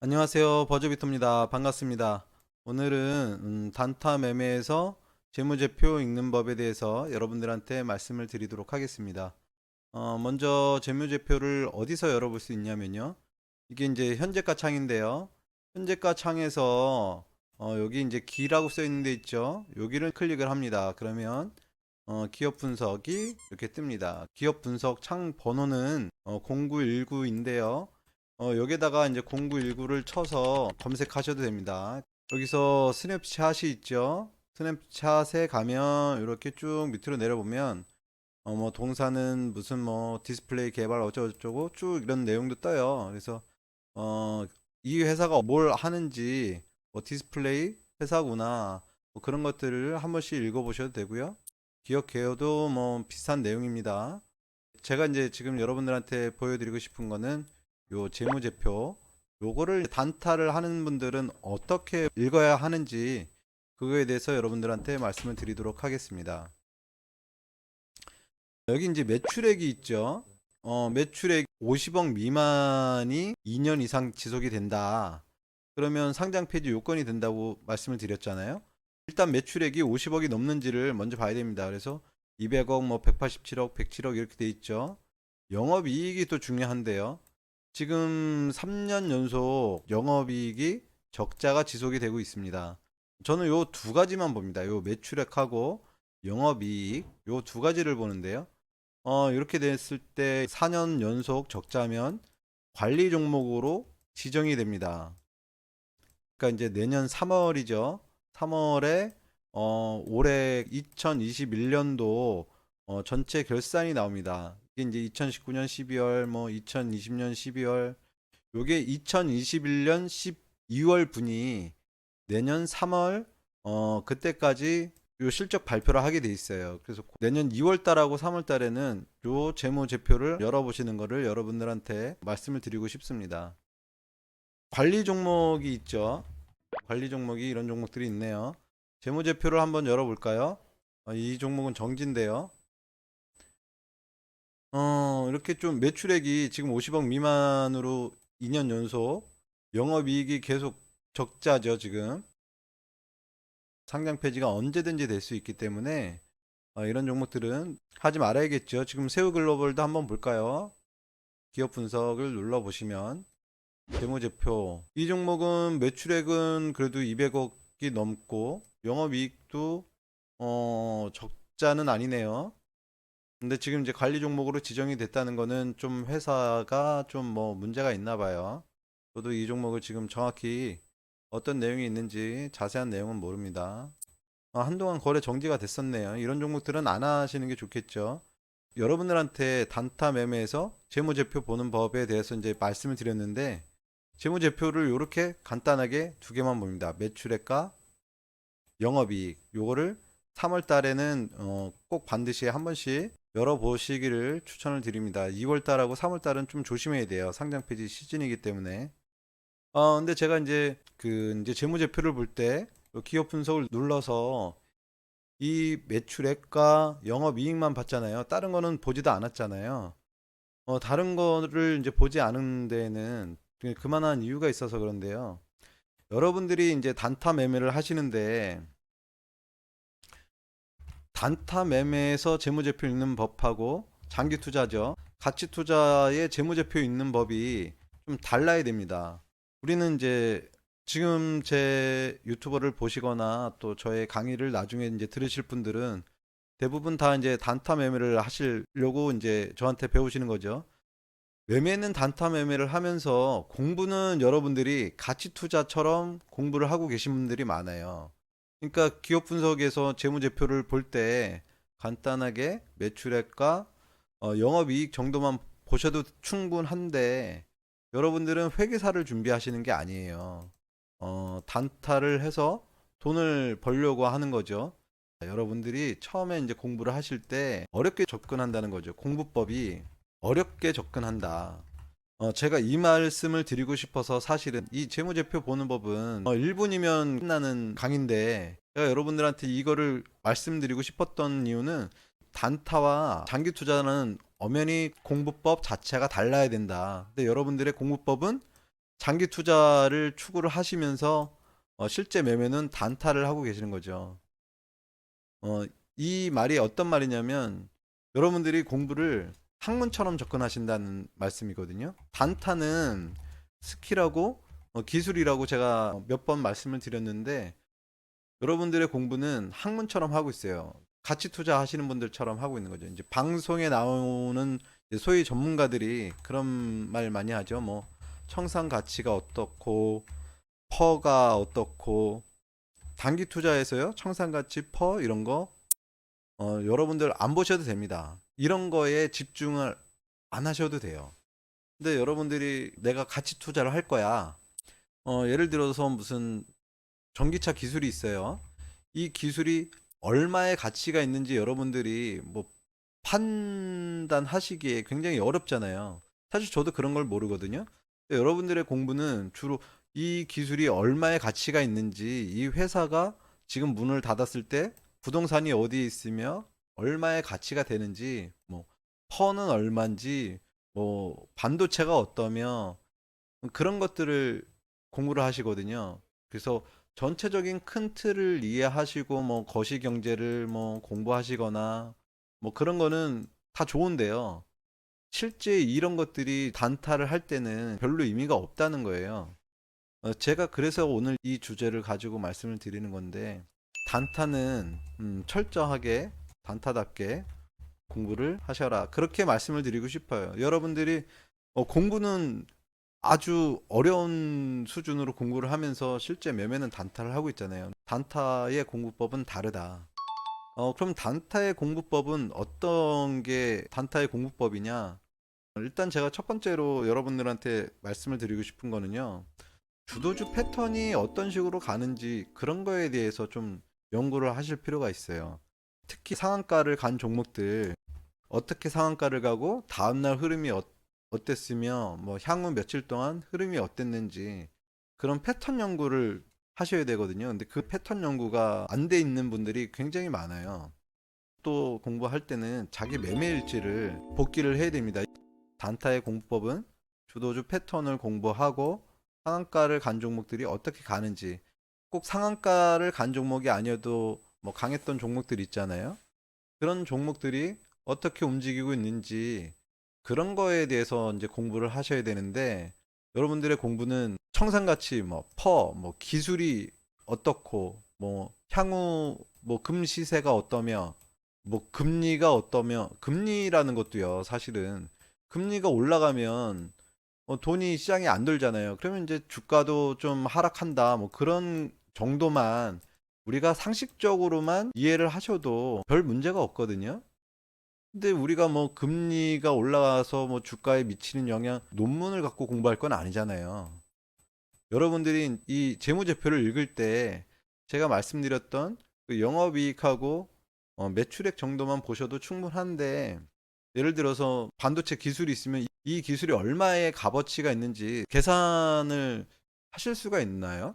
안녕하세요. 버즈비터입니다. 반갑습니다. 오늘은 단타 매매에서 재무제표 읽는 법에 대해서 여러분들한테 말씀을 드리도록 하겠습니다. 먼저 재무제표를 어디서 열어볼 수 있냐면요. 이게 이제 현재가 창인데요. 현재가 창에서 여기 이제 기라고 써 있는 데 있죠. 여기를 클릭을 합니다. 그러면 기업 분석이 이렇게 뜹니다. 기업 분석 창 번호는 0919인데요. 여기다가 이제 0919를 쳐서 검색하셔도 됩니다. 여기서 스냅샷이 있죠. 스냅샷에 가면 이렇게 쭉 밑으로 내려보면 뭐 동사는 무슨 뭐 디스플레이 개발 어쩌고저쩌고 쭉 이런 내용도 떠요. 그래서 어, 이 회사가 뭘 하는지 디스플레이 회사구나 뭐 그런 것들을 한 번씩 읽어보셔도 되고요. 기업 개요도 뭐 비슷한 내용입니다. 제가 이제 지금 여러분들한테 보여드리고 싶은 거는 요 재무제표, 요거를 단타를 하는 분들은 어떻게 읽어야 하는지 그거에 대해서 여러분들한테 말씀을 드리도록 하겠습니다. 여기 이제 매출액이 있죠. 매출액 50억 미만이 2년 이상 지속이 된다. 그러면 상장 폐지 요건이 된다고 말씀을 드렸잖아요. 일단 매출액이 50억이 넘는지를 먼저 봐야 됩니다. 그래서 200억, 뭐 187억, 107억 이렇게 돼 있죠. 영업이익이 또 중요한데요. 지금 3년 연속 영업이익이 적자가 지속이 되고 있습니다. 저는 요 두 가지만 봅니다. 요 매출액하고 영업이익 요 두 가지를 보는데요. 이렇게 됐을 때 4년 연속 적자면 관리 종목으로 지정이 됩니다. 그러니까 이제 내년 3월이죠. 3월에 올해 2021년도 전체 결산이 나옵니다. 이게 이제 2019년 12월, 뭐 2020년 12월, 요게 2021년 12월 분이 내년 3월 그때까지 요 실적 발표를 하게 돼 있어요. 그래서 내년 2월 달하고 3월 달에는 요 재무제표를 열어보시는 거를 여러분들한테 말씀을 드리고 싶습니다. 관리 종목이 있죠. 관리 종목이 이런 종목들이 있네요. 재무제표를 한번 열어볼까요? 이 종목은 정지인데요. 이렇게 좀 매출액이 지금 50억 미만으로 2년 연속 영업이익이 계속 적자죠, 지금. 상장 폐지가 언제든지 될 수 있기 때문에 이런 종목들은 하지 말아야겠죠. 지금 세우글로벌도 한번 볼까요? 기업 분석을 눌러보시면 재무제표 이 종목은 매출액은 그래도 200억이 넘고 영업이익도 적자는 아니네요. 근데 지금 이제 관리 종목으로 지정이 됐다는 거는 좀 회사가 좀 뭐 문제가 있나 봐요. 저도 이 종목을 지금 정확히 어떤 내용이 있는지 자세한 내용은 모릅니다. 한동안 거래 정지가 됐었네요. 이런 종목들은 안 하시는 게 좋겠죠. 여러분들한테 단타 매매에서 재무제표 보는 법에 대해서 이제 말씀을 드렸는데 재무제표를 이렇게 간단하게 두 개만 봅니다. 매출액과 영업이익. 요거를 3월 달에는 꼭 반드시 한 번씩 열어보시기를 추천을 드립니다. 2월 달하고 3월 달은 좀 조심해야 돼요. 상장 폐지 시즌이기 때문에. 근데 제가 이제 이제 재무제표를 볼 때 기업 분석을 눌러서 이 매출액과 영업이익만 봤잖아요. 다른 거는 보지도 않았잖아요. 다른 거를 이제 보지 않은 데는 그만한 이유가 있어서 그런데요. 여러분들이 이제 단타 매매를 하시는데 단타 매매에서 재무제표 읽는 법하고 장기 투자죠. 가치 투자의 재무제표 읽는 법이 좀 달라야 됩니다. 우리는 이제 지금 제 유튜버를 보시거나 또 저의 강의를 나중에 이제 들으실 분들은 대부분 다 이제 단타 매매를 하시려고 이제 저한테 배우시는 거죠. 매매는 단타 매매를 하면서 공부는 여러분들이 가치 투자처럼 공부를 하고 계신 분들이 많아요. 그러니까 기업 분석에서 재무제표를 볼 때 간단하게 매출액과 영업이익 정도만 보셔도 충분한데 여러분들은 회계사를 준비하시는 게 아니에요. 단타를 해서 돈을 벌려고 하는 거죠. 여러분들이 처음에 이제 공부를 하실 때 어렵게 접근한다는 거죠. 공부법이 어렵게 접근한다. 제가 이 말씀을 드리고 싶어서 사실은 이 재무제표 보는 법은 1분이면 끝나는 강의인데 제가 여러분들한테 이거를 말씀드리고 싶었던 이유는 단타와 장기 투자는 엄연히 공부법 자체가 달라야 된다. 근데 여러분들의 공부법은 장기 투자를 추구를 하시면서 실제 매매는 단타를 하고 계시는 거죠. 어, 이 말이 어떤 말이냐면 여러분들이 공부를 학문처럼 접근하신다는 말씀이거든요. 단타는 스킬하고 기술이라고 제가 몇 번 말씀을 드렸는데 여러분들의 공부는 학문처럼 하고 있어요. 가치 투자하시는 분들처럼 하고 있는 거죠. 이제 방송에 나오는 이제 소위 전문가들이 그런 말 많이 하죠. 뭐 청산 가치가 어떻고 퍼가 어떻고 단기 투자에서요. 청산 가치 퍼 이런 거 여러분들 안 보셔도 됩니다. 이런 거에 집중을 안 하셔도 돼요. 근데 여러분들이 내가 가치 투자를 할 거야. 예를 들어서 무슨 전기차 기술이 있어요. 이 기술이 얼마의 가치가 있는지 여러분들이 뭐 판단하시기에 굉장히 어렵잖아요. 사실 저도 그런 걸 모르거든요. 근데 여러분들의 공부는 주로 이 기술이 얼마의 가치가 있는지, 이 회사가 지금 문을 닫았을 때 부동산이 어디에 있으며 얼마의 가치가 되는지, 뭐 퍼는 얼마인지, 뭐 반도체가 어떠며 그런 것들을 공부를 하시거든요. 그래서 전체적인 큰 틀을 이해하시고 뭐 거시 경제를 뭐 공부하시거나 뭐 그런 거는 다 좋은데요. 실제 이런 것들이 단타를 할 때는 별로 의미가 없다는 거예요. 제가 그래서 오늘 이 주제를 가지고 말씀을 드리는 건데 단타는 철저하게 단타답게 공부를 하셔라. 그렇게 말씀을 드리고 싶어요. 여러분들이 공부는 아주 어려운 수준으로 공부를 하면서 실제 매매는 단타를 하고 있잖아요. 단타의 공부법은 다르다. 그럼 단타의 공부법은 어떤 게 단타의 공부법이냐? 일단 제가 첫 번째로 여러분들한테 말씀을 드리고 싶은 거는요. 주도주 패턴이 어떤 식으로 가는지 그런 거에 대해서 좀 연구를 하실 필요가 있어요. 특히 상한가를 간 종목들 어떻게 상한가를 가고 다음날 흐름이 어땠으며 뭐 향후 며칠 동안 흐름이 어땠는지 그런 패턴 연구를 하셔야 되거든요. 근데 그 패턴 연구가 안 돼 있는 분들이 굉장히 많아요. 또 공부할 때는 자기 매매 일지를 복기를 해야 됩니다. 단타의 공부법은 주도주 패턴을 공부하고 상한가를 간 종목들이 어떻게 가는지 꼭 상한가를 간 종목이 아니어도 뭐 강했던 종목들 있잖아요. 그런 종목들이 어떻게 움직이고 있는지 그런 거에 대해서 이제 공부를 하셔야 되는데 여러분들의 공부는 청산가치 뭐 퍼, 뭐 기술이 어떻고 뭐 향후 뭐 금시세가 어떠며 뭐 금리가 어떠며 금리라는 것도요. 사실은 금리가 올라가면 돈이 시장에 안 돌잖아요. 그러면 이제 주가도 좀 하락한다. 뭐 그런 정도만 우리가 상식적으로만 이해를 하셔도 별 문제가 없거든요. 근데 우리가 뭐 금리가 올라가서 뭐 주가에 미치는 영향 논문을 갖고 공부할 건 아니잖아요. 여러분들이 이 재무제표를 읽을 때 제가 말씀드렸던 그 영업이익하고 매출액 정도만 보셔도 충분한데 예를 들어서 반도체 기술이 있으면 이 기술이 얼마의 값어치가 있는지 계산을 하실 수가 있나요?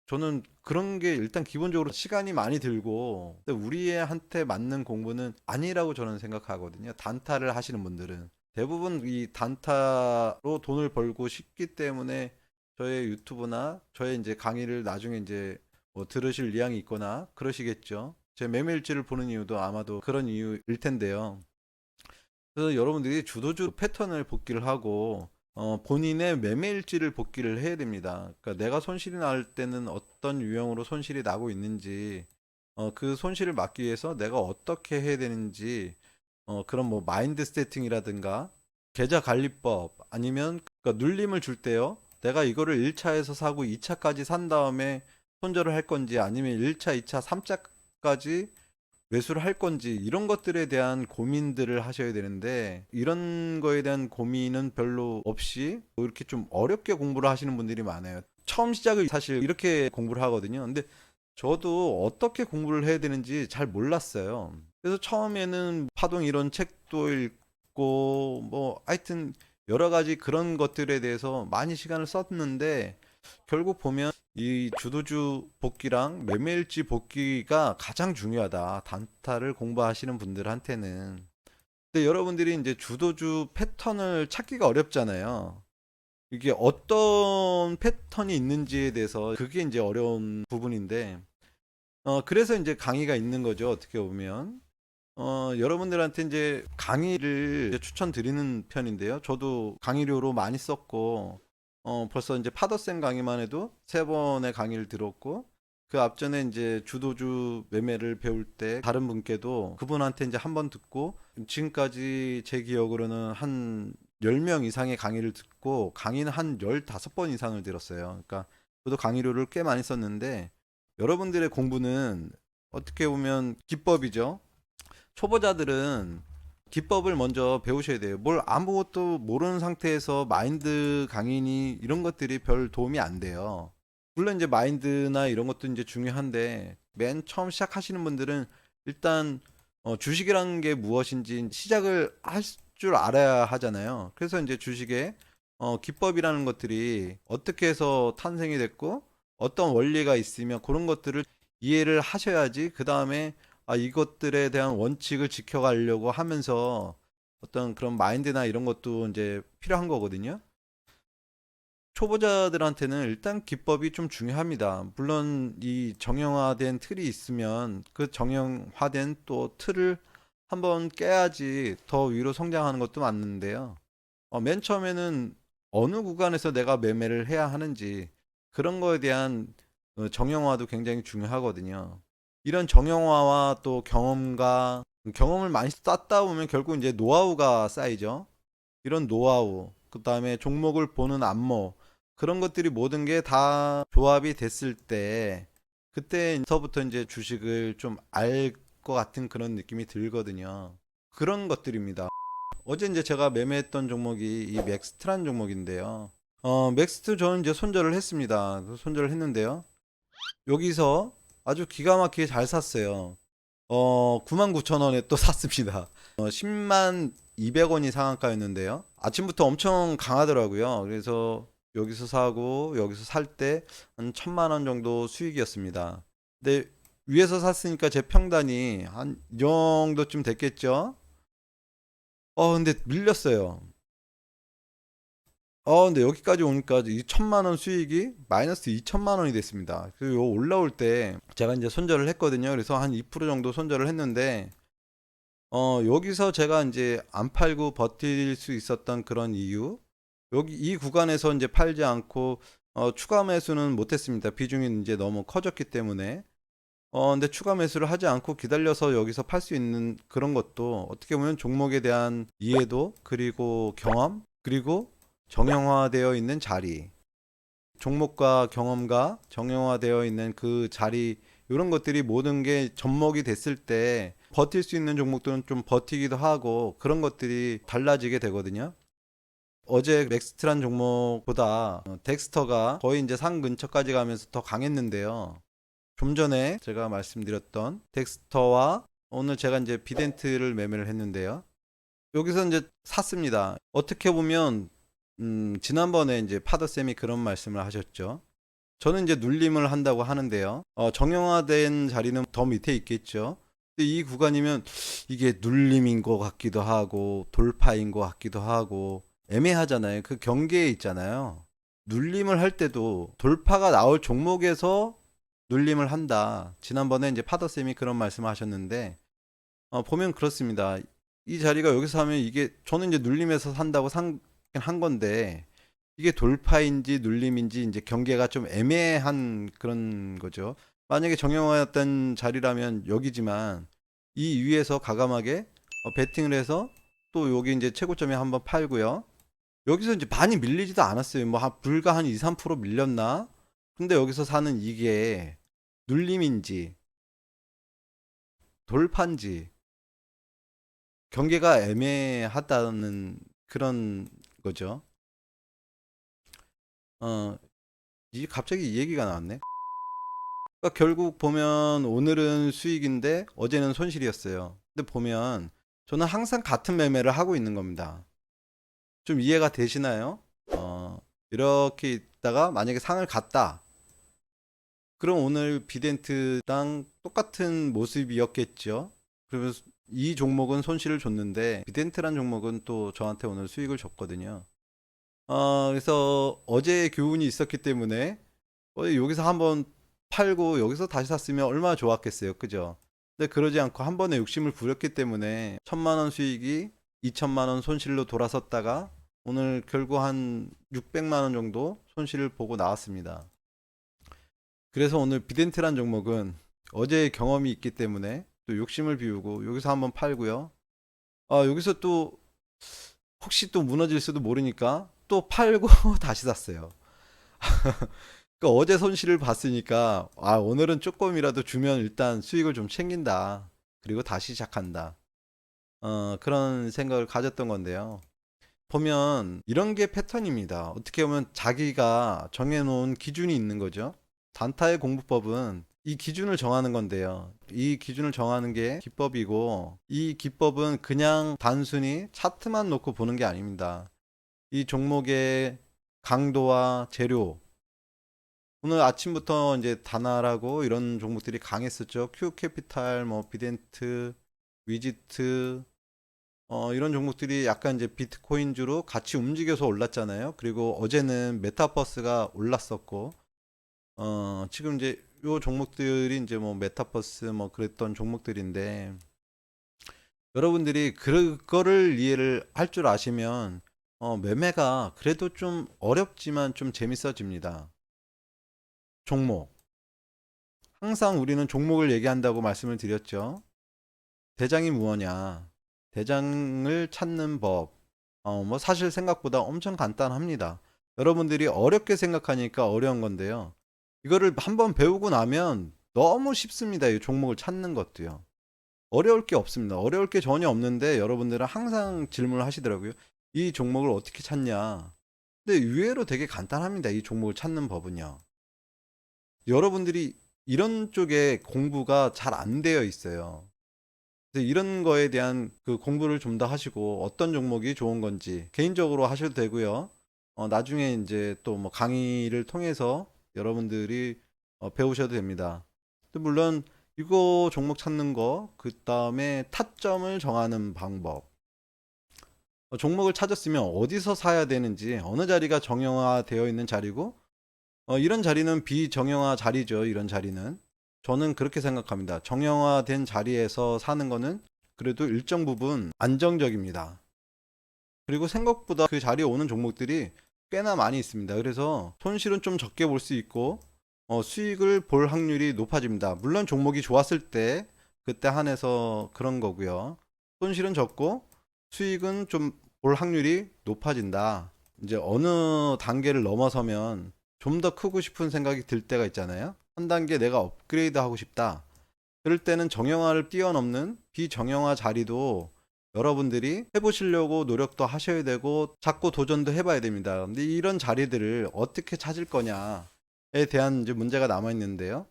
저는 그런 게 일단 기본적으로 시간이 많이 들고 우리한테 맞는 공부는 아니라고 저는 생각하거든요. 단타를 하시는 분들은 대부분 이 단타로 돈을 벌고 싶기 때문에 저의 유튜브나 저의 이제 강의를 나중에 이제 뭐 들으실 의향이 있거나 그러시겠죠. 제 매매일지를 보는 이유도 아마도 그런 이유일 텐데요. 그래서 여러분들이 주도주 패턴을 복기를 하고 본인의 매매일지를 복기를 해야 됩니다. 그러니까 내가 손실이 날 때는 어떤 유형으로 손실이 나고 있는지 그 손실을 막기 위해서 내가 어떻게 해야 되는지 그런 뭐 마인드 세팅이라든가 계좌 관리법 아니면 그러니까 눌림을 줄 때요. 내가 이거를 1차에서 사고 2차까지 산 다음에 손절을 할 건지 아니면 1차, 2차, 3차까지 매수를 할 건지 이런 것들에 대한 고민들을 하셔야 되는데 이런 거에 대한 고민은 별로 없이 이렇게 좀 어렵게 공부를 하시는 분들이 많아요. 처음 시작을 사실 이렇게 공부를 하거든요. 근데 저도 어떻게 공부를 해야 되는지 잘 몰랐어요. 그래서 처음에는 파동 이론 책도 읽고 뭐 하여튼 여러 가지 그런 것들에 대해서 많이 시간을 썼는데 결국 보면 이 주도주 복귀랑 매매일지 복귀가 가장 중요하다. 단타를 공부하시는 분들한테는. 근데 여러분들이 이제 주도주 패턴을 찾기가 어렵잖아요. 이게 어떤 패턴이 있는지에 대해서 그게 이제 어려운 부분인데, 그래서 이제 강의가 있는 거죠. 어떻게 보면. 여러분들한테 이제 강의를 이제 추천드리는 편인데요. 저도 강의료로 많이 썼고, 벌써 이제 파더쌤 강의만 해도 세 번의 강의를 들었고, 그 앞전에 이제 주도주 매매를 배울 때 다른 분께도 그분한테 이제 한 번 듣고, 지금까지 제 기억으로는 한 10명 이상의 강의를 듣고, 강의는 한 15번 이상을 들었어요. 그러니까 저도 강의료를 꽤 많이 썼는데, 여러분들의 공부는 어떻게 보면 기법이죠. 초보자들은 기법을 먼저 배우셔야 돼요. 뭘 아무것도 모르는 상태에서 마인드 강의니 이런 것들이 별 도움이 안 돼요. 물론 이제 마인드나 이런 것도 이제 중요한데 맨 처음 시작하시는 분들은 일단 주식이라는 게 무엇인지 시작을 할 줄 알아야 하잖아요. 그래서 이제 주식의 기법이라는 것들이 어떻게 해서 탄생이 됐고 어떤 원리가 있으면 그런 것들을 이해를 하셔야지 그 다음에 이것들에 대한 원칙을 지켜가려고 하면서 어떤 그런 마인드나 이런 것도 이제 필요한 거거든요. 초보자들한테는 일단 기법이 좀 중요합니다. 물론 이 정형화된 틀이 있으면 그 정형화된 또 틀을 한번 깨야지 더 위로 성장하는 것도 맞는데요. 맨 처음에는 어느 구간에서 내가 매매를 해야 하는지 그런 거에 대한 정형화도 굉장히 중요하거든요. 이런 정형화와 또 경험과 경험을 많이 쌓다 보면 결국 이제 노하우가 쌓이죠. 이런 노하우, 그 다음에 종목을 보는 안목, 그런 것들이 모든 게 다 조합이 됐을 때, 그때서부터 이제 주식을 좀 알 것 같은 그런 느낌이 들거든요. 그런 것들입니다. 어제 이제 제가 매매했던 종목이 이 맥스트란 종목인데요. 맥스트 저는 이제 손절을 했습니다. 손절을 했는데요. 여기서 아주 기가 막히게 잘 샀어요. 99,000원에 또 샀습니다. 10만 200원이 상한가였는데요. 아침부터 엄청 강하더라고요. 그래서 여기서 사고 여기서 살 때 한 1,000만 원 정도 수익이었습니다. 근데 위에서 샀으니까 제 평단이 한 이 정도쯤 됐겠죠? 근데 밀렸어요. 근데 여기까지 오니까 이 1,000만 원 수익이 마이너스 2천만 원이 됐습니다. 그리고 요 올라올 때 제가 이제 손절을 했거든요. 그래서 한 2% 정도 손절을 했는데, 여기서 제가 이제 안 팔고 버틸 수 있었던 그런 이유, 여기 이 구간에서 이제 팔지 않고 추가 매수는 못했습니다. 비중이 이제 너무 커졌기 때문에. 근데 추가 매수를 하지 않고 기다려서 여기서 팔 수 있는 그런 것도 어떻게 보면 종목에 대한 이해도 그리고 경험 그리고 정형화되어 있는 자리, 종목과 경험과 정형화되어 있는 그 자리, 이런 것들이 모든 게 접목이 됐을 때 버틸 수 있는 종목들은 좀 버티기도 하고 그런 것들이 달라지게 되거든요. 어제 넥스트란 종목보다 덱스터가 거의 이제 상 근처까지 가면서 더 강했는데요. 좀 전에 제가 말씀드렸던 덱스터와 오늘 제가 이제 비덴트를 매매를 했는데요. 여기서 이제 샀습니다. 어떻게 보면 지난번에 이제 파더쌤이 그런 말씀을 하셨죠. 저는 이제 눌림을 한다고 하는데요. 정형화된 자리는 더 밑에 있겠죠. 근데 이 구간이면 이게 눌림인 것 같기도 하고 돌파인 것 같기도 하고 애매하잖아요. 그 경계에 있잖아요. 눌림을 할 때도 돌파가 나올 종목에서 눌림을 한다. 지난번에 이제 파더쌤이 그런 말씀을 하셨는데, 보면 그렇습니다. 이 자리가 여기서 하면 이게 저는 이제 눌림에서 산다고 한 건데 이게 돌파인지 눌림인지 이제 경계가 좀 애매한 그런 거죠. 만약에 정형화였던 자리라면 여기지만 이 위에서 가감하게 베팅을 해서 또 여기 이제 최고점에 한번 팔고요. 여기서 이제 많이 밀리지도 않았어요. 뭐 불과 한 2, 3% 밀렸나? 근데 여기서 사는 이게 눌림인지 돌파인지 경계가 애매하다는 그런 거죠. 어, 이 갑자기 이 얘기가 나왔네. 그러니까 결국 보면 오늘은 수익인데 어제는 손실이었어요. 근데 보면 저는 항상 같은 매매를 하고 있는 겁니다. 좀 이해가 되시나요? 이렇게 있다가 만약에 상을 갔다. 그럼 오늘 비덴트랑 똑같은 모습이었겠죠. 그러면 이 종목은 손실을 줬는데 비덴트란 종목은 또 저한테 오늘 수익을 줬거든요. 그래서 어제의 교훈이 있었기 때문에 여기서 한번 팔고 여기서 다시 샀으면 얼마나 좋았겠어요. 그죠? 근데 그러지 않고 한 번에 욕심을 부렸기 때문에 1,000만 원 수익이 2천만 원 손실로 돌아섰다가 오늘 결국 한 600만 원 정도 손실을 보고 나왔습니다. 그래서 오늘 비덴트란 종목은 어제의 경험이 있기 때문에 또 욕심을 비우고 여기서 한번 팔고요. 여기서 또 혹시 또 무너질 수도 모르니까 또 팔고 다시 샀어요. 그러니까 어제 손실을 봤으니까 오늘은 조금이라도 주면 일단 수익을 좀 챙긴다. 그리고 다시 시작한다. 그런 생각을 가졌던 건데요. 보면 이런 게 패턴입니다. 어떻게 보면 자기가 정해놓은 기준이 있는 거죠. 단타의 공부법은 이 기준을 정하는 건데요. 이 기준을 정하는 게 기법이고, 이 기법은 그냥 단순히 차트만 놓고 보는 게 아닙니다. 이 종목의 강도와 재료, 오늘 아침부터 이제 다나라고 이런 종목들이 강했었죠. 큐캐피탈, 뭐 비덴트, 위지트, 이런 종목들이 약간 이제 비트코인주로 같이 움직여서 올랐잖아요. 그리고 어제는 메타버스가 올랐었고, 지금 이제 요 종목들이 이제 뭐 메타버스 뭐 그랬던 종목들인데, 여러분들이 그거를 이해를 할 줄 아시면, 매매가 그래도 좀 어렵지만 좀 재밌어집니다. 종목. 항상 우리는 종목을 얘기한다고 말씀을 드렸죠. 대장이 무엇냐? 대장을 찾는 법. 뭐 사실 생각보다 엄청 간단합니다. 여러분들이 어렵게 생각하니까 어려운 건데요. 이거를 한번 배우고 나면 너무 쉽습니다. 이 종목을 찾는 것도요. 어려울 게 없습니다. 어려울 게 전혀 없는데 여러분들은 항상 질문을 하시더라고요. 이 종목을 어떻게 찾냐? 근데 의외로 되게 간단합니다. 이 종목을 찾는 법은요. 여러분들이 이런 쪽에 공부가 잘 안 되어 있어요. 그래서 이런 거에 대한 그 공부를 좀 더 하시고 어떤 종목이 좋은 건지 개인적으로 하셔도 되고요. 나중에 이제 또 뭐 강의를 통해서 여러분들이 배우셔도 됩니다. 또 물론 이거 종목 찾는 거, 그 다음에 타점을 정하는 방법. 종목을 찾았으면 어디서 사야 되는지, 어느 자리가 정형화되어 있는 자리고, 이런 자리는 비정형화 자리죠. 이런 자리는. 저는 그렇게 생각합니다. 정형화된 자리에서 사는 거는 그래도 일정 부분 안정적입니다. 그리고 생각보다 그 자리에 오는 종목들이 꽤나 많이 있습니다. 그래서 손실은 좀 적게 볼 수 있고, 수익을 볼 확률이 높아집니다. 물론 종목이 좋았을 때, 그때 한해서 그런 거고요. 손실은 적고, 수익은 좀 볼 확률이 높아진다. 이제 어느 단계를 넘어서면 좀 더 크고 싶은 생각이 들 때가 있잖아요. 한 단계 내가 업그레이드 하고 싶다. 그럴 때는 정형화를 뛰어넘는 비정형화 자리도 여러분들이 해보시려고 노력도 하셔야 되고 자꾸 도전도 해봐야 됩니다. 근데 이런 자리들을 어떻게 찾을 거냐에 대한 이제 문제가 남아 있는데요.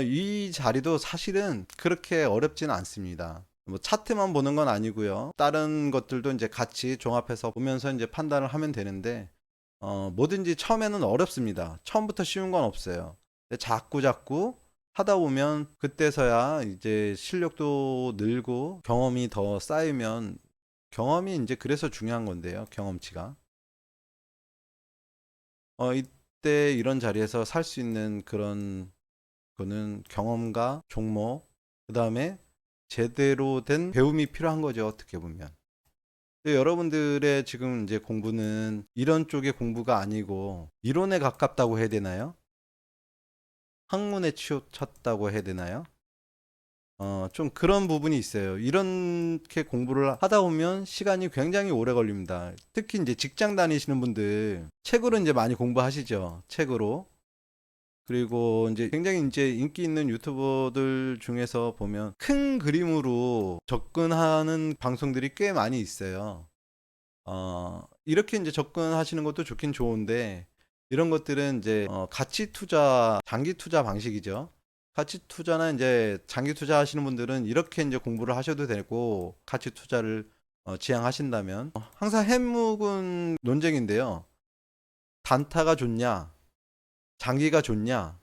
이 자리도 사실은 그렇게 어렵지는 않습니다. 뭐 차트만 보는 건 아니고요. 다른 것들도 이제 같이 종합해서 보면서 이제 판단을 하면 되는데 뭐든지 처음에는 어렵습니다. 처음부터 쉬운 건 없어요. 근데 자꾸 하다 보면 그때서야 이제 실력도 늘고 경험이 더 쌓이면 경험이 이제 그래서 중요한 건데요. 경험치가. 이때 이런 자리에서 살 수 있는 그런 거는 경험과 종목, 그 다음에 제대로 된 배움이 필요한 거죠. 어떻게 보면. 근데 여러분들의 지금 이제 공부는 이런 쪽의 공부가 아니고 이론에 가깝다고 해야 되나요? 학문에 치우쳤다고 해야 되나요? 좀 그런 부분이 있어요. 이렇게 공부를 하다 보면 시간이 굉장히 오래 걸립니다. 특히 이제 직장 다니시는 분들 책으로 이제 많이 공부하시죠. 책으로. 그리고 이제 굉장히 이제 인기 있는 유튜버들 중에서 보면 큰 그림으로 접근하는 방송들이 꽤 많이 있어요. 이렇게 이제 접근하시는 것도 좋긴 좋은데 이런 것들은 이제 가치 투자, 장기 투자 방식이죠. 가치 투자나 이제 장기 투자 하시는 분들은 이렇게 이제 공부를 하셔도 되고 가치 투자를 지향하신다면 항상 핵묵은 논쟁인데요. 단타가 좋냐, 장기가 좋냐,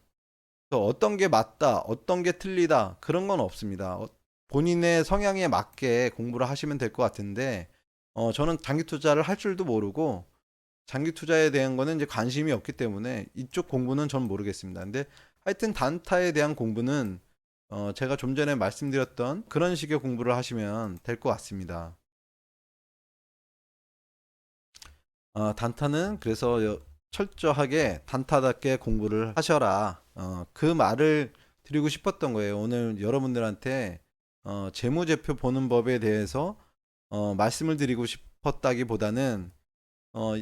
또 어떤 게 맞다, 어떤 게 틀리다 그런 건 없습니다. 본인의 성향에 맞게 공부를 하시면 될 것 같은데 저는 장기 투자를 할 줄도 모르고 장기 투자에 대한 거는 이제 관심이 없기 때문에 이쪽 공부는 전 모르겠습니다. 근데 하여튼 단타에 대한 공부는 제가 좀 전에 말씀드렸던 그런 식의 공부를 하시면 될 것 같습니다. 단타는 그래서 철저하게 단타답게 공부를 하셔라. 그 말을 드리고 싶었던 거예요. 오늘 여러분들한테 재무제표 보는 법에 대해서 말씀을 드리고 싶었다기보다는 어,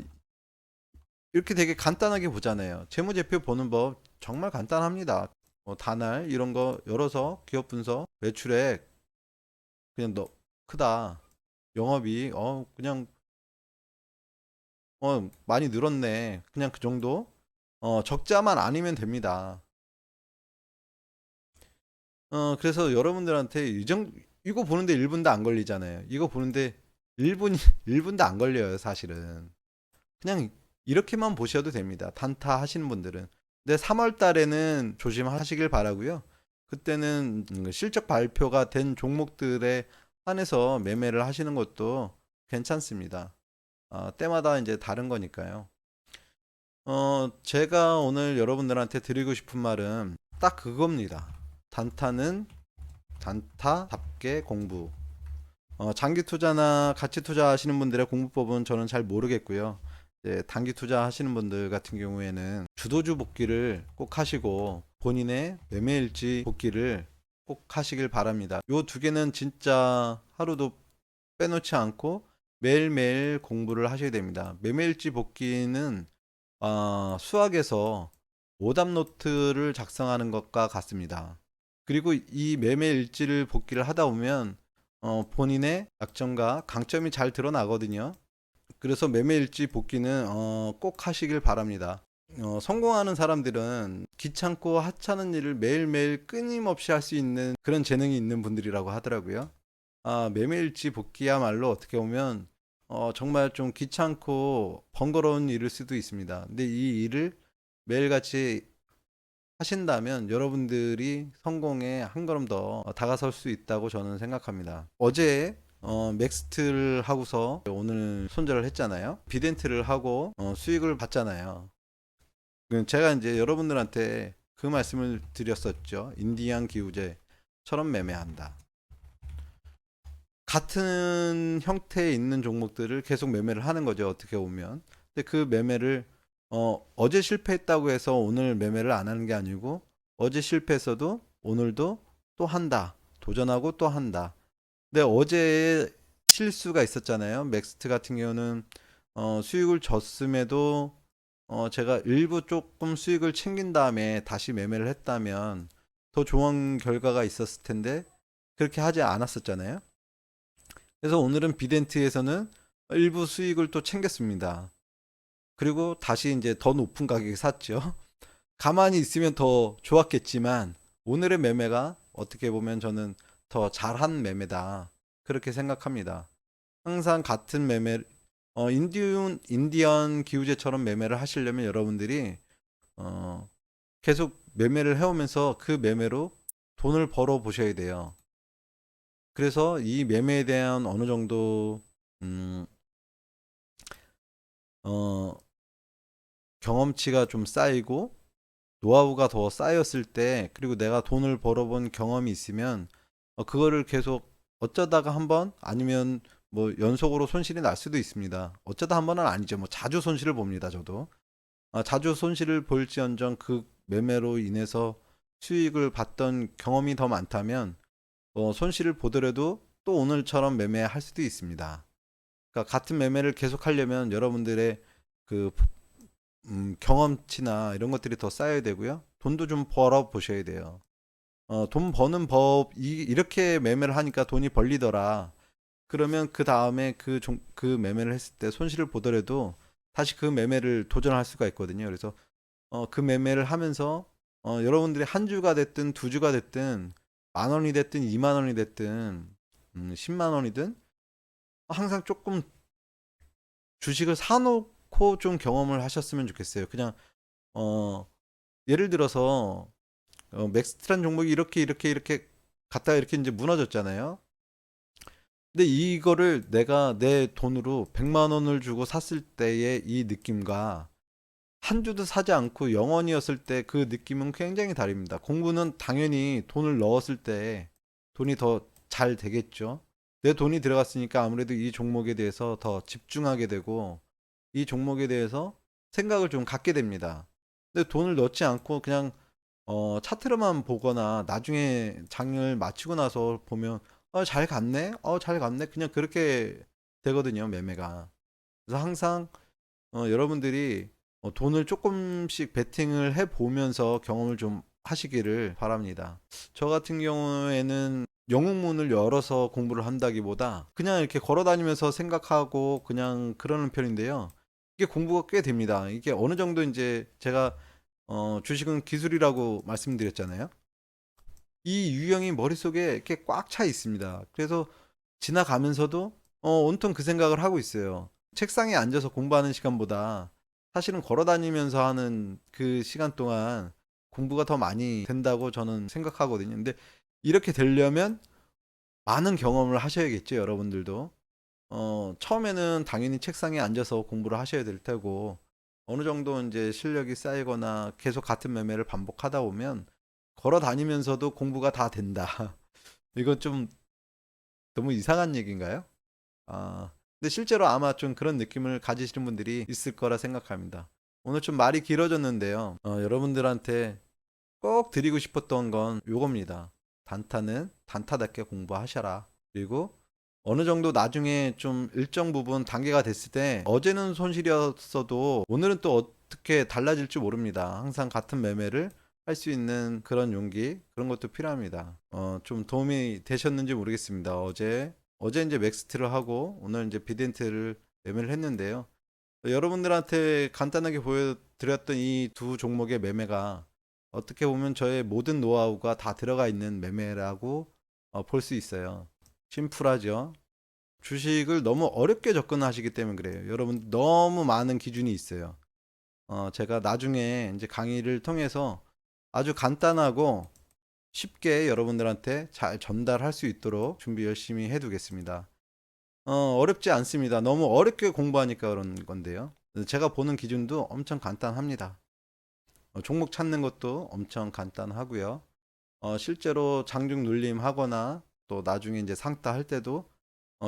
이렇게 되게 간단하게 보잖아요. 재무제표 보는 법 정말 간단합니다. 단알 이런 거 열어서 기업 분석, 매출액 그냥 너 크다. 영업이익 그냥 많이 늘었네. 그냥 그 정도. 적자만 아니면 됩니다. 그래서 여러분들한테 이거 보는데 1분도 안 걸리잖아요. 이거 보는데 1분 1분도 안 걸려요, 사실은. 그냥 이렇게만 보셔도 됩니다. 단타 하시는 분들은. 근데 3월 달에는 조심하시길 바라고요. 그때는 실적 발표가 된 종목들에 한해서 매매를 하시는 것도 괜찮습니다. 때마다 이제 다른 거니까요. 제가 오늘 여러분들한테 드리고 싶은 말은 딱 그겁니다. 단타는 단타답게 공부. 장기 투자나 가치 투자 하시는 분들의 공부법은 저는 잘 모르겠고요. 단기 투자 하시는 분들 같은 경우에는 주도주 복귀를 꼭 하시고 본인의 매매일지 복귀를 꼭 하시길 바랍니다. 요 두 개는 진짜 하루도 빼놓지 않고 매일매일 공부를 하셔야 됩니다. 매매일지 복귀는 수학에서 오답 노트를 작성하는 것과 같습니다. 그리고 이 매매 일지를 복기를 하다 보면 본인의 약점과 강점이 잘 드러나거든요. 그래서 매매 일지 복기는 꼭 하시길 바랍니다. 성공하는 사람들은 귀찮고 하찮은 일을 매일매일 끊임없이 할 수 있는 그런 재능이 있는 분들이라고 하더라고요. 매매 일지 복기야말로 어떻게 보면 정말 좀 귀찮고 번거로운 일일 수도 있습니다. 근데 이 일을 매일같이 하신다면 여러분들이 성공에 한 걸음 더 다가설 수 있다고 저는 생각합니다. 어제 맥스트를 하고서 오늘 손절을 했잖아요. 비덴트를 하고 수익을 봤잖아요. 제가 이제 여러분들한테 그 말씀을 드렸었죠. 인디안 기후제처럼 매매한다. 같은 형태에 있는 종목들을 계속 매매를 하는 거죠. 어떻게 보면. 근데 그 매매를 어제 실패했다고 해서 오늘 매매를 안 하는 게 아니고 어제 실패했어도 오늘도 또 한다. 도전하고 또 한다. 근데 어제 실수가 있었잖아요. 맥스트 같은 경우는 수익을 줬음에도 제가 일부 조금 수익을 챙긴 다음에 다시 매매를 했다면 더 좋은 결과가 있었을 텐데 그렇게 하지 않았었잖아요. 그래서 오늘은 비덴트에서는 일부 수익을 또 챙겼습니다. 그리고 다시 이제 더 높은 가격에 샀죠. 가만히 있으면 더 좋았겠지만 오늘의 매매가 어떻게 보면 저는 더 잘한 매매다. 그렇게 생각합니다. 항상 같은 매매, 인디언 기후제처럼 매매를 하시려면 여러분들이 어, 계속 매매를 해오면서 그 매매로 돈을 벌어 보셔야 돼요. 그래서 이 매매에 대한 어느 정도 음, 어, 경험치가 좀 쌓이고 노하우가 더 쌓였을 때 그리고 내가 돈을 벌어본 경험이 있으면 그거를 계속 어쩌다가 한 번 아니면 뭐 연속으로 손실이 날 수도 있습니다. 어쩌다 한 번은 아니죠. 뭐 자주 손실을 봅니다. 저도 자주 손실을 볼지언정 그 매매로 인해서 수익을 봤던 경험이 더 많다면 손실을 보더라도 또 오늘처럼 매매할 수도 있습니다. 그러니까 같은 매매를 계속 하려면 여러분들의 그 경험치나 이런 것들이 더 쌓여야 되고요. 돈도 좀 벌어 보셔야 돼요. 돈 버는 법, 이렇게 매매를 하니까 돈이 벌리더라. 그러면 그 다음에 그 매매를 했을 때 손실을 보더라도 다시 그 매매를 도전할 수가 있거든요. 그래서 그 매매를 하면서 여러분들이 한 주가 됐든 두 주가 됐든 만 원이 됐든 2만 원이 됐든 10만 원이든 항상 조금 주식을 사놓고 좀 경험을 하셨으면 좋겠어요. 그냥 어, 예를 들어서 맥스트란 종목이 이렇게 갔다가 이렇게 이제 무너졌잖아요. 근데 이거를 내가 내 돈으로 100만 원을 주고 샀을 때의 이 느낌과 한 주도 사지 않고 영원이었을 때 그 느낌은 굉장히 다릅니다. 공부는 당연히 돈을 넣었을 때 돈이 더 잘 되겠죠. 내 돈이 들어갔으니까 아무래도 이 종목에 대해서 더 집중하게 되고 이 종목에 대해서 생각을 좀 갖게 됩니다. 근데 돈을 넣지 않고 그냥 차트로만 보거나 나중에 장을 마치고 나서 보면 잘 갔네? 잘 갔네? 그냥 그렇게 되거든요, 매매가. 그래서 항상 여러분들이 돈을 조금씩 베팅을 해 보면서 경험을 좀 하시기를 바랍니다. 저 같은 경우에는 영웅문을 열어서 공부를 한다기보다 그냥 이렇게 걸어 다니면서 생각하고 그냥 그러는 편인데요. 이게 공부가 꽤 됩니다. 이게 어느 정도 이제 제가 주식은 기술이라고 말씀드렸잖아요. 이 유형이 머릿속에 이렇게 꽉 차 있습니다. 그래서 지나가면서도 온통 그 생각을 하고 있어요. 책상에 앉아서 공부하는 시간보다 사실은 걸어 다니면서 하는 그 시간 동안 공부가 더 많이 된다고 저는 생각하거든요. 근데 이렇게 되려면 많은 경험을 하셔야겠죠, 여러분들도. 처음에는 당연히 책상에 앉아서 공부를 하셔야 될 테고, 어느 정도 이제 실력이 쌓이거나 계속 같은 매매를 반복하다 보면 걸어 다니면서도 공부가 다 된다. 이건 좀 너무 이상한 얘기인가요? 근데 실제로 아마 좀 그런 느낌을 가지시는 분들이 있을 거라 생각합니다. 오늘 좀 말이 길어졌는데요. 여러분들한테 꼭 드리고 싶었던 건 요겁니다. 단타는 단타답게 공부하셔라. 그리고 어느 정도 나중에 좀 일정 부분 단계가 됐을 때 어제는 손실이었어도 오늘은 또 어떻게 달라질지 모릅니다. 항상 같은 매매를 할 수 있는 그런 용기 그런 것도 필요합니다. 좀 도움이 되셨는지 모르겠습니다. 어제 이제 맥스트를 하고 오늘 이제 비덴트를 매매를 했는데요. 여러분들한테 간단하게 보여드렸던 이 두 종목의 매매가 어떻게 보면 저의 모든 노하우가 다 들어가 있는 매매라고 볼 수 있어요. 심플하죠. 주식을 너무 어렵게 접근하시기 때문에 그래요. 여러분 너무 많은 기준이 있어요. 제가 나중에 이제 강의를 통해서 아주 간단하고 쉽게 여러분들한테 잘 전달할 수 있도록 준비 열심히 해두겠습니다. 어렵지 않습니다. 너무 어렵게 공부하니까 그런 건데요. 제가 보는 기준도 엄청 간단합니다. 종목 찾는 것도 엄청 간단하고요. 실제로 장중 눌림 하거나 또 나중에 이제 상따 할 때도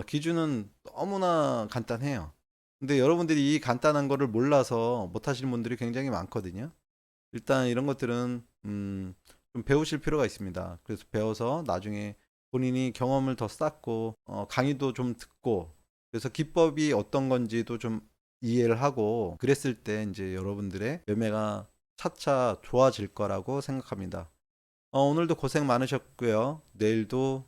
기준은 너무나 간단해요. 근데 여러분들이 이 간단한 거를 몰라서 못 하시는 분들이 굉장히 많거든요. 일단 이런 것들은 좀 배우실 필요가 있습니다. 그래서 배워서 나중에 본인이 경험을 더 쌓고 강의도 좀 듣고 그래서 기법이 어떤 건지도 좀 이해를 하고 그랬을 때 이제 여러분들의 매매가 차차 좋아질 거라고 생각합니다. 오늘도 고생 많으셨고요. 내일도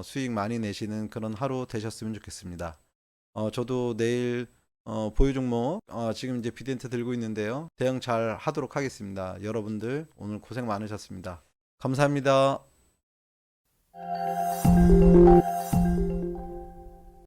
수익 많이 내시는 그런 하루 되셨으면 좋겠습니다. 저도 내일 보유 종목 지금 이제 비덴트 들고 있는데요. 대응 잘 하도록 하겠습니다. 여러분들 오늘 고생 많으셨습니다. 감사합니다.